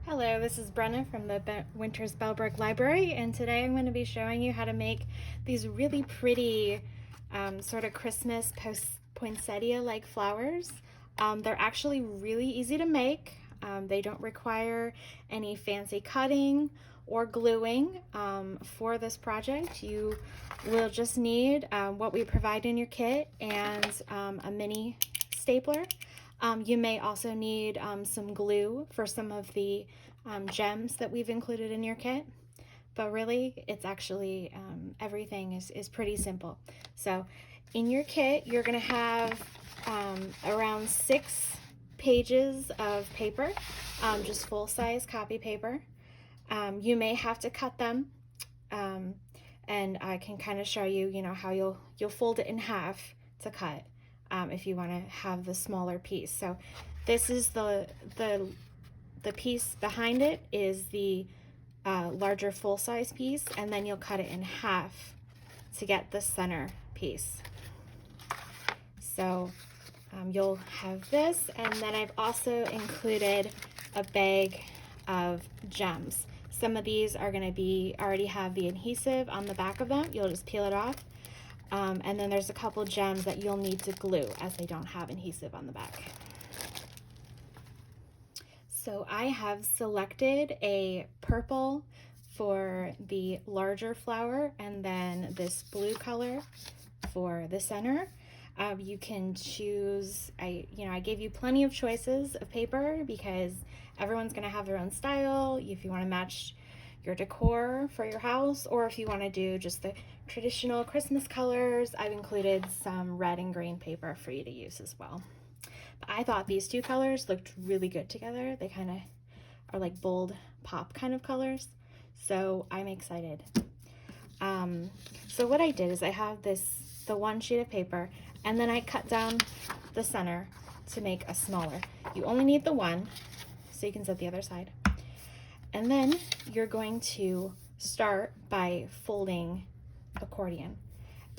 Hello, this is Brenna from the Winters-Bellbrook Library, and today I'm going to be showing you how to make these really pretty sort of Christmas poinsettia-like flowers. They're actually really easy to make. They don't require any fancy cutting or gluing. For this project, you will just need what we provide in your kit and a mini stapler. You may also need some glue for some of the gems that we've included in your kit, but really it's actually everything is pretty simple. So in your kit you're going to have around 6 pages of paper, just full-size copy paper. You may have to cut them, and I can kind of show you, how you'll fold it in half to cut. If you want to have the smaller piece. So this is the piece behind it is the larger full-size piece, and then you'll cut it in half to get the center piece. So you'll have this, and then I've also included a bag of gems. Some of these are going to already have the adhesive on the back of them. You'll just peel it off. And then there's a couple gems that you'll need to glue as they don't have adhesive on the back. So I have selected a purple for the larger flower and then this blue color for the center. You can choose, I gave you plenty of choices of paper because everyone's going to have their own style. If you want to match your decor for your house, or if you want to do just the traditional Christmas colors, I've included some red and green paper for you to use as well. But I thought these two colors looked really good together. They kind of are like bold pop kind of colors, so I'm excited. So what I did is I have the one sheet of paper, and then I cut down the center to make a smaller. You only need the one, so you can set the other side. And then you're going to start by folding accordion.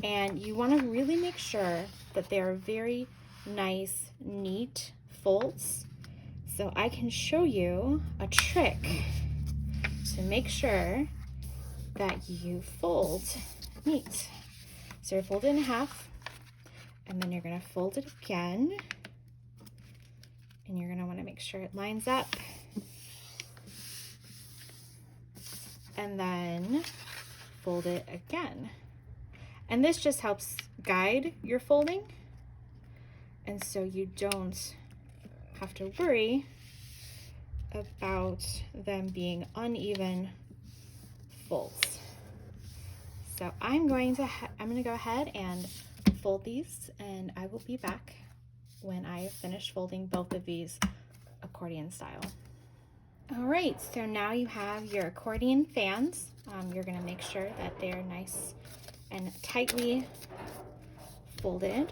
And you want to really make sure that they are very nice, neat folds. So I can show you a trick to make sure that you fold neat. So you're folded in half, and then you're going to fold it again. And you're going to want to make sure it lines up. And then fold it again. And this just helps guide your folding, and so you don't have to worry about them being uneven folds. So I'm going to go ahead and fold these, and I will be back when I have finished folding both of these accordion style. All right, so now you have your accordion fans. You're going to make sure that they're nice and tightly folded.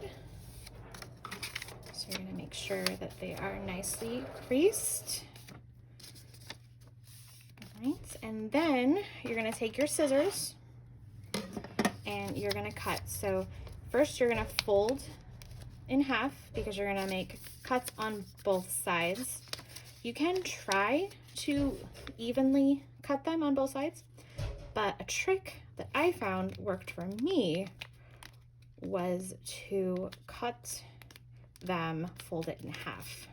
So you're going to make sure that they are nicely creased. All right, and then you're going to take your scissors and you're going to cut. So first you're going to fold in half because you're going to make cuts on both sides. You can try to evenly cut them on both sides, but a trick that I found worked for me was to cut them, fold it in half.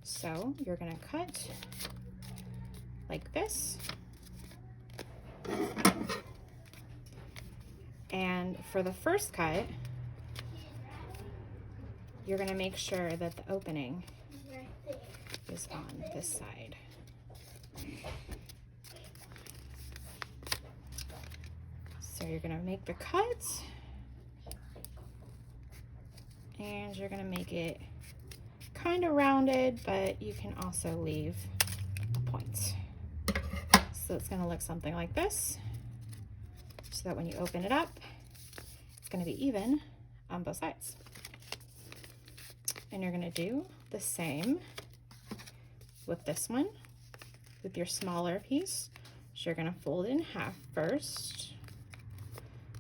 So you're going to cut like this. And for the first cut, you're going to make sure that the opening is on this side. So you're going to make the cut, and you're going to make it kind of rounded, but you can also leave a point. So it's going to look something like this, so that when you open it up, it's going to be even on both sides. And you're going to do the same with this one, with your smaller piece. So you're going to fold it in half first.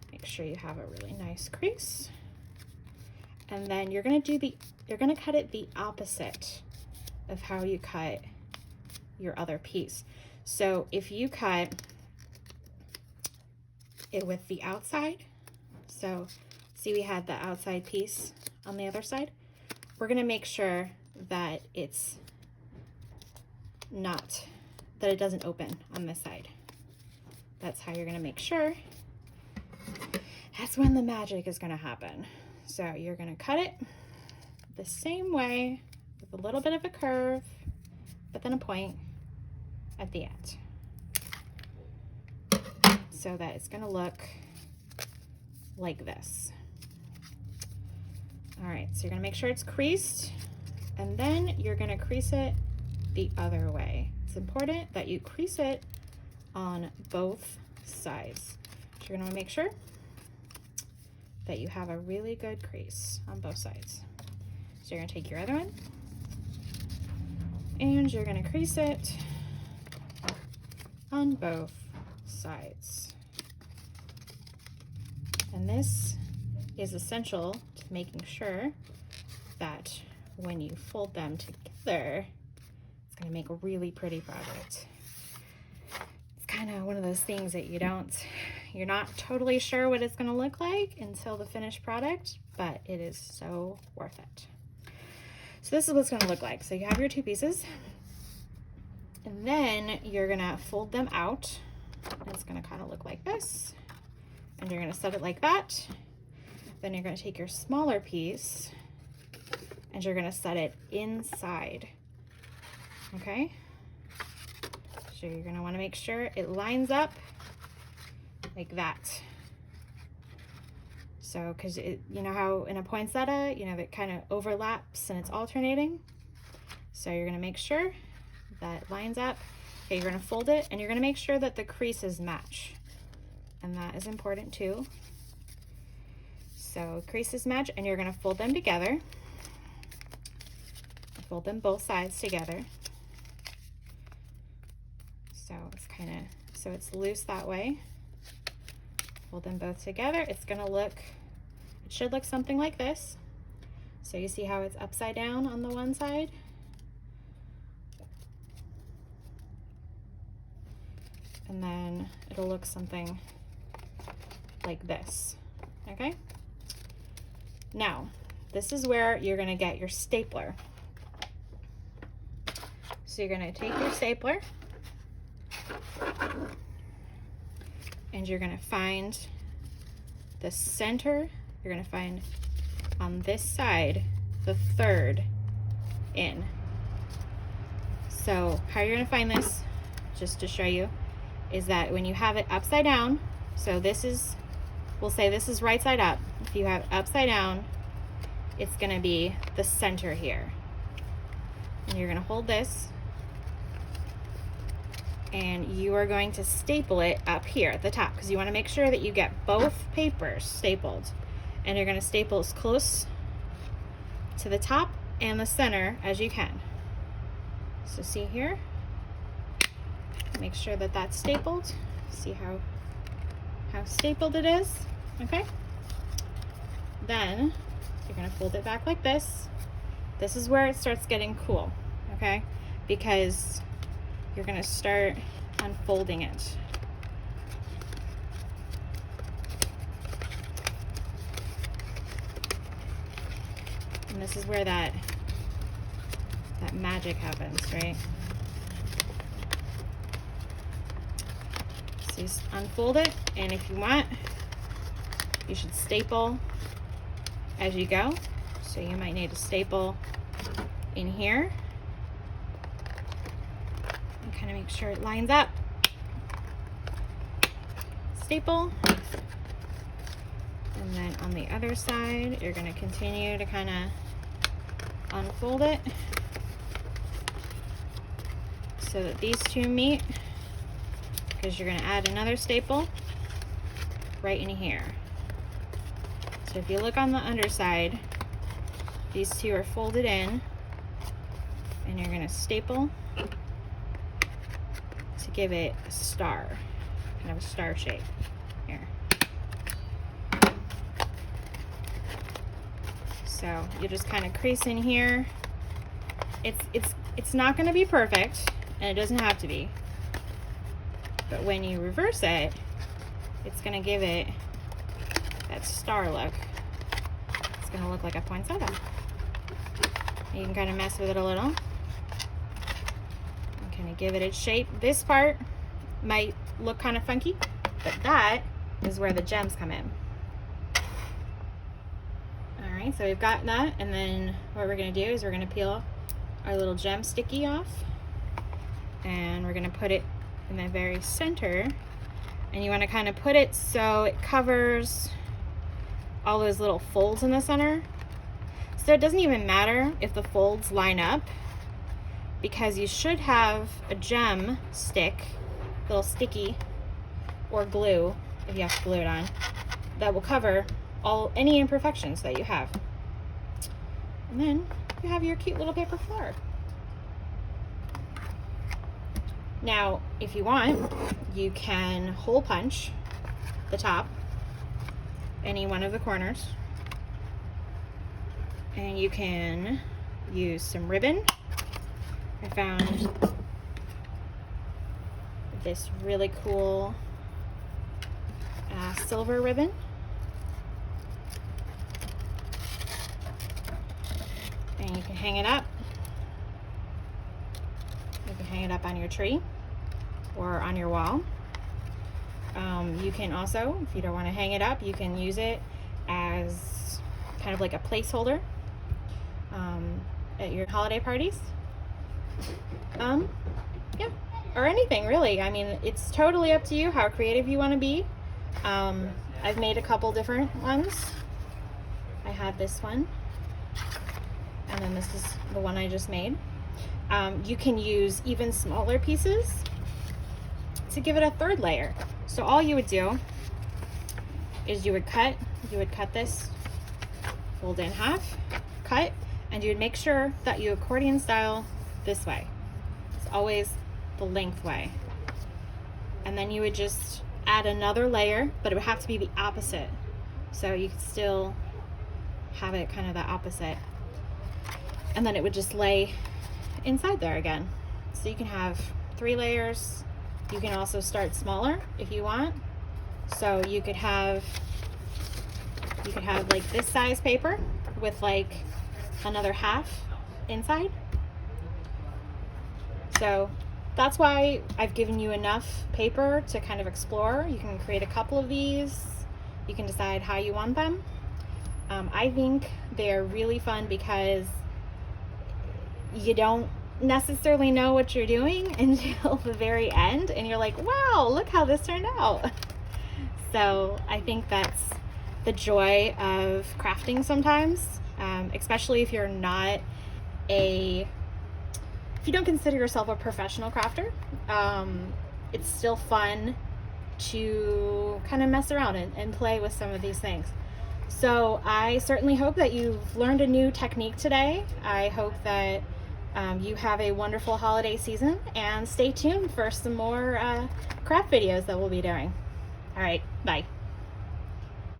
Make sure you have a really nice crease. And then you're going to cut it the opposite of how you cut your other piece. So if you cut it with the outside, so see we had the outside piece on the other side, we're gonna make sure that it doesn't open on this side. That's how you're gonna make sure. That's when the magic is gonna happen. So you're gonna cut it the same way with a little bit of a curve, but then a point at the end, so that it's gonna look like this. All right, so you're gonna make sure it's creased, and then you're gonna crease it the other way. It's important that you crease it on both sides. So you're gonna make sure that you have a really good crease on both sides. So you're gonna take your other one, and you're gonna crease it on both sides. And this is essential to making sure that when you fold them together, it's gonna make a really pretty project. It's kind of one of those things that you're not totally sure what it's gonna look like until the finished product, but it is so worth it. So this is what it's gonna look like. So you have your two pieces, and then you're gonna fold them out. It's gonna kind of look like this, and you're gonna set it like that. Then you're gonna take your smaller piece and you're gonna set it inside, okay? So you're gonna wanna make sure it lines up like that. So, cause you know how in a poinsettia, you know, that kind of overlaps and it's alternating. So you're gonna make sure that lines up. Okay, you're gonna fold it and you're gonna make sure that the creases match. And that is important too. So creases match, and you're gonna fold them together. Fold them both sides together. So it's loose that way. Fold them both together. It should look something like this. So you see how it's upside down on the one side? And then it'll look something like this, okay? Now, this is where you're gonna get your stapler. So you're gonna take your stapler and you're gonna find the center. You're gonna find on this side, the third in. So how you're gonna find this, just to show you, is that when you have it upside down, so this is, we'll say this is right side up. If you have it upside down, it's gonna be the center here. And you're gonna hold this, and you are going to staple it up here at the top, because you wanna make sure that you get both papers stapled. And you're gonna staple as close to the top and the center as you can. So see here, make sure that that's stapled. See how stapled it is, okay? Then you're gonna fold it back like this. This is where it starts getting cool, okay? Because you're gonna start unfolding it. And this is where that magic happens, right? So you unfold it, and if you want, you should staple as you go. So you might need to staple in here and kind of make sure it lines up. Staple. And then on the other side, you're going to continue to kind of unfold it so that these two meet, because you're going to add another staple right in here. So if you look on the underside, these two are folded in, and you're going to staple to give it a star, kind of a star shape here. So you just kind of crease in here. It's not going to be perfect, and it doesn't have to be. But when you reverse it, it's gonna give it that star look. It's gonna look like a poinsettia. You can kind of mess with it a little. And kind of give it its shape. This part might look kind of funky, but that is where the gems come in. All right, so we've got that, and then what we're gonna do is we're gonna peel our little gem sticky off, and we're gonna put it in the very center, and you wanna kind of put it so it covers all those little folds in the center. So it doesn't even matter if the folds line up, because you should have a gem stick, little sticky, or glue, if you have to glue it on, that will cover any imperfections that you have. And then you have your cute little paper flower. Now, if you want, you can hole punch the top, any one of the corners, and you can use some ribbon. I found this really cool silver ribbon. And you can hang it up. You can hang it up on your tree or on your wall. You can also, if you don't want to hang it up, you can use it as kind of like a placeholder at your holiday parties. Yeah, or anything really. I mean, it's totally up to you how creative you want to be. I've made a couple different ones. I have this one, and then this is the one I just made. You can use even smaller pieces to give it a third layer. So all you would do is you would cut this, fold in half, cut, and you would make sure that you accordion style this way. It's always the length way. And then you would just add another layer, but it would have to be the opposite. So you could still have it kind of the opposite. And then it would just lay inside there again. So you can have 3 layers. You can also start smaller if you want. So you could have like this size paper with like another half inside. So that's why I've given you enough paper to kind of explore. You can create a couple of these. You can decide how you want them. I think they're really fun because you don't necessarily know what you're doing until the very end, and you're like, wow, look how this turned out. So I think that's the joy of crafting sometimes, especially if you're not if you don't consider yourself a professional crafter. It's still fun to kind of mess around and play with some of these things. So I certainly hope that you've learned a new technique today. I hope that you have a wonderful holiday season, and stay tuned for some more craft videos that we'll be doing. All right, bye.